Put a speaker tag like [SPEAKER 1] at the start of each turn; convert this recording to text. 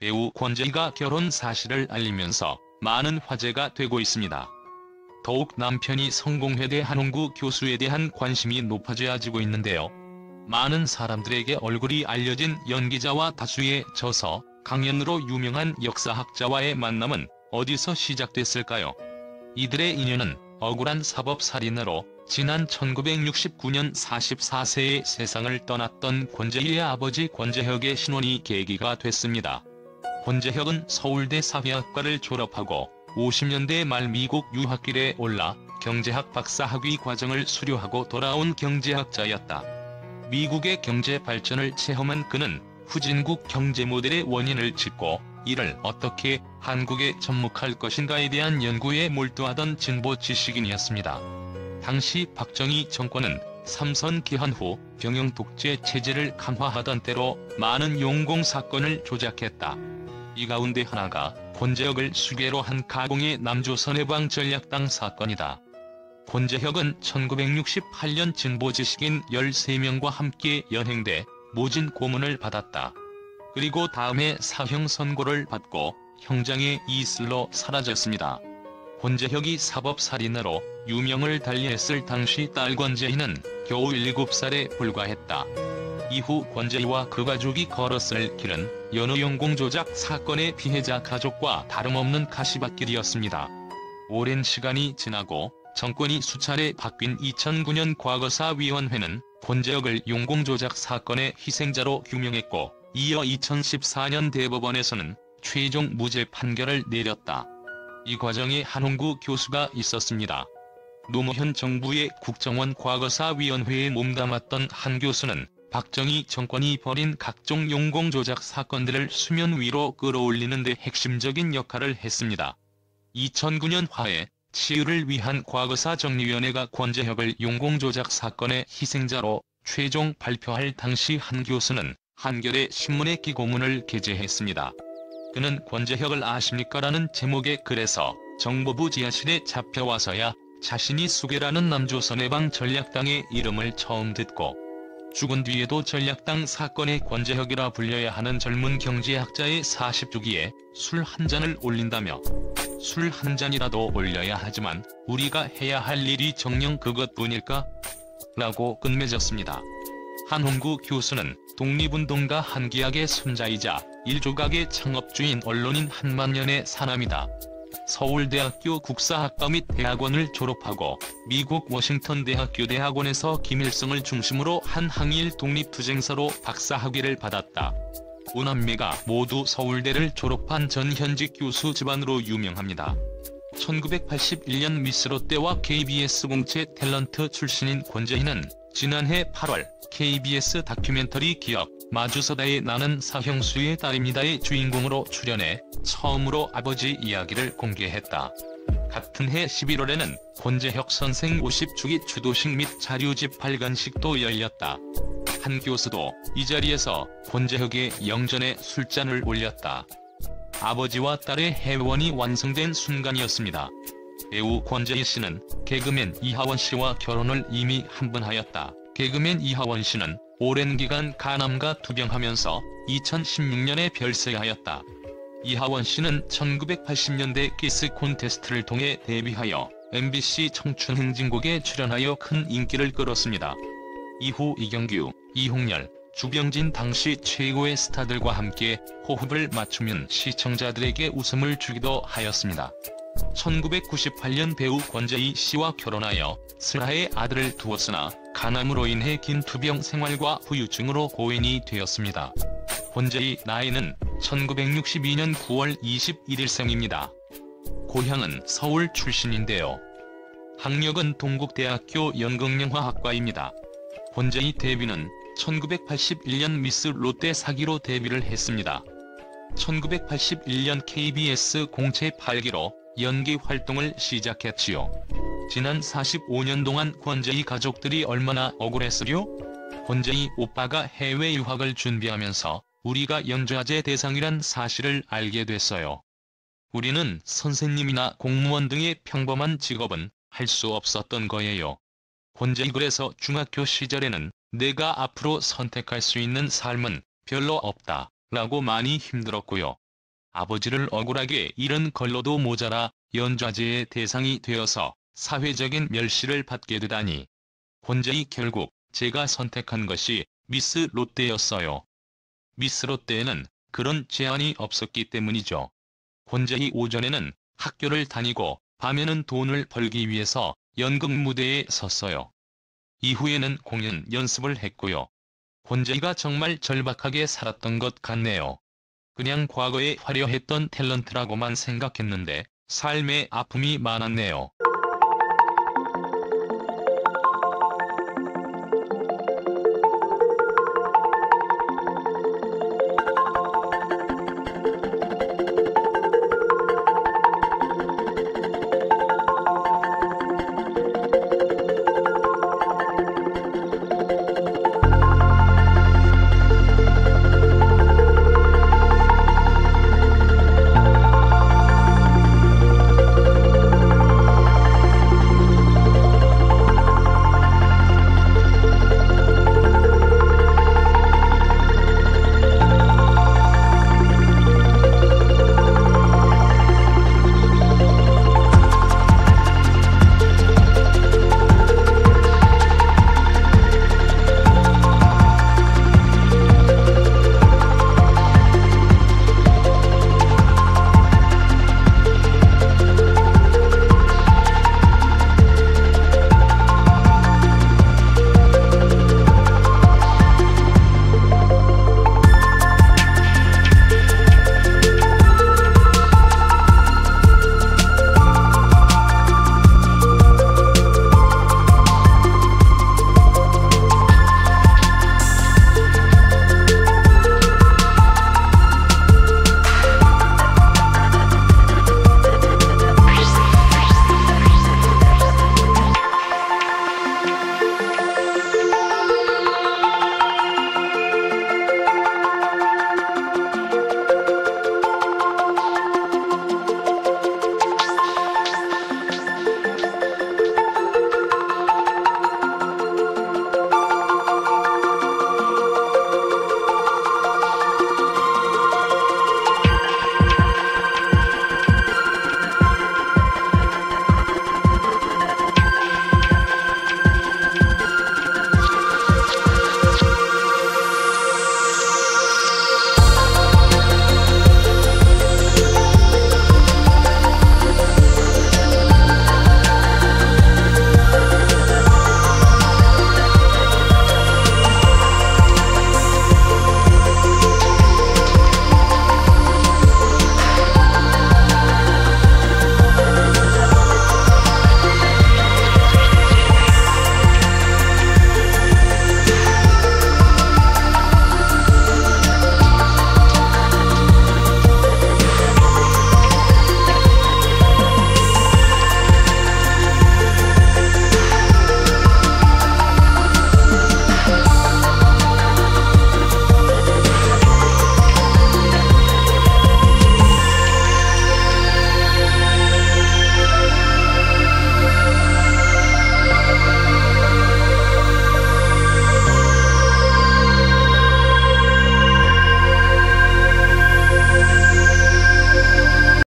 [SPEAKER 1] 배우 권재희가 결혼 사실을 알리면서 많은 화제가 되고 있습니다. 더욱 남편이 성공회대 한홍구 교수에 대한 관심이 높아져지고 있는데요. 많은 사람들에게 얼굴이 알려진 연기자와 다수의 저서, 강연으로 유명한 역사학자와의 만남은 어디서 시작됐을까요? 이들의 인연은 억울한 사법살인으로 지난 1969년 44세에 세상을 떠났던 권재희의 아버지 권재혁의 신혼이 계기가 됐습니다. 권재혁은 서울대 사회학과를 졸업하고 50년대 말 미국 유학길에 올라 경제학 박사학위 과정을 수료하고 돌아온 경제학자였다. 미국의 경제 발전을 체험한 그는 후진국 경제 모델의 원인을 짚고 이를 어떻게 한국에 접목할 것인가에 대한 연구에 몰두하던 진보 지식인이었습니다. 당시 박정희 정권은 삼선 기한 후 병영 독재 체제를 강화하던 때로 많은 용공 사건을 조작했다. 이 가운데 하나가 권재혁을 수괴로 한 가공의 남조선해방 전략당 사건이다. 권재혁은 1968년 진보 지식인 13명과 함께 연행돼 모진 고문을 받았다. 그리고 다음해 사형 선고를 받고 형장의 이슬로 사라졌습니다. 권재혁이 사법살인으로 유명을 달리했을 당시 딸 권재희는 겨우 7살에 불과했다. 이후 권재희와 그 가족이 걸었을 길은 여느 용공조작 사건의 피해자 가족과 다름없는 가시밭길이었습니다. 오랜 시간이 지나고 정권이 수차례 바뀐 2009년 과거사위원회는 권재혁을 용공조작 사건의 희생자로 규명했고 이어 2014년 대법원에서는 최종 무죄 판결을 내렸다. 이 과정에 한홍구 교수가 있었습니다. 노무현 정부의 국정원 과거사위원회에 몸담았던 한 교수는 박정희 정권이 벌인 각종 용공조작 사건들을 수면 위로 끌어올리는 데 핵심적인 역할을 했습니다. 2009년 화해, 치유를 위한 과거사정리위원회가 권재혁을 용공조작 사건의 희생자로 최종 발표할 당시 한 교수는 한겨레 신문의 기고문을 게재했습니다. 그는 권재혁을 아십니까? 라는 제목의 글에서 정보부 지하실에 잡혀와서야 자신이 수괴라는 남조선해방 전략당의 이름을 처음 듣고 죽은 뒤에도 전략당 사건의 권재혁이라 불려야 하는 젊은 경제학자의 40주기에 술 한 잔을 올린다며 술 한 잔이라도 올려야 하지만 우리가 해야 할 일이 정녕 그것뿐일까? 라고 끝맺었습니다. 한홍구 교수는 독립운동가 한기학의 손자이자 일조각의 창업주인 언론인 한만년의 사남이다. 서울대학교 국사학과 및 대학원을 졸업하고 미국 워싱턴 대학교 대학원에서 김일성을 중심으로 한 항일 독립투쟁사로 박사학위를 받았다. 오남매가 모두 서울대를 졸업한 전현직 교수 집안으로 유명합니다. 1981년 미스 롯데와 KBS 공채 탤런트 출신인 권재희는 지난해 8월 KBS 다큐멘터리 기업 마주서다의 나는 사형수의 딸입니다의 주인공으로 출연해 처음으로 아버지 이야기를 공개했다. 같은 해 11월에는 권재혁 선생 50주기 추도식 및 자료집 발간식도 열렸다. 한 교수도 이 자리에서 권재혁의 영전에 술잔을 올렸다. 아버지와 딸의 해원이 완성된 순간이었습니다. 배우 권재희 씨는 개그맨 이하원 씨와 결혼을 이미 한 번 하였다. 개그맨 이하원 씨는 오랜 기간 간암과 투병하면서 2016년에 별세하였다. 이하원 씨는 1980년대 키스 콘테스트를 통해 데뷔하여 MBC 청춘행진곡에 출연하여 큰 인기를 끌었습니다. 이후 이경규, 이홍렬, 주병진 당시 최고의 스타들과 함께 호흡을 맞추면 시청자들에게 웃음을 주기도 하였습니다. 1998년 배우 권재희 씨와 결혼하여 슬하의 아들을 두었으나 간암으로 인해 긴 투병 생활과 후유증으로 고인이 되었습니다. 권재희 나이는 1962년 9월 21일생입니다. 고향은 서울 출신인데요. 학력은 동국대학교 연극영화학과입니다. 권재희 데뷔는 1981년 미스 롯데 사기로 데뷔를 했습니다. 1981년 KBS 공채 8기로 연기 활동을 시작했지요. 지난 45년 동안 권재희 가족들이 얼마나 억울했으려? 권재희 오빠가 해외 유학을 준비하면서 우리가 영자제 대상이란 사실을 알게 됐어요. 우리는 선생님이나 공무원 등의 평범한 직업은 할 수 없었던 거예요. 권재희 그래서 중학교 시절에는 내가 앞으로 선택할 수 있는 삶은 별로 없다 라고 많이 힘들었고요. 아버지를 억울하게 잃은 걸로도 모자라 연좌제의 대상이 되어서 사회적인 멸시를 받게 되다니. 권재희 결국 제가 선택한 것이 미스 롯데였어요. 미스 롯데에는 그런 제한이 없었기 때문이죠. 권재희 오전에는 학교를 다니고 밤에는 돈을 벌기 위해서 연극 무대에 섰어요. 이후에는 공연 연습을 했고요. 권재희가 정말 절박하게 살았던 것 같네요. 그냥 과거에 화려했던 탤런트라고만 생각했는데 삶의 아픔이 많았네요.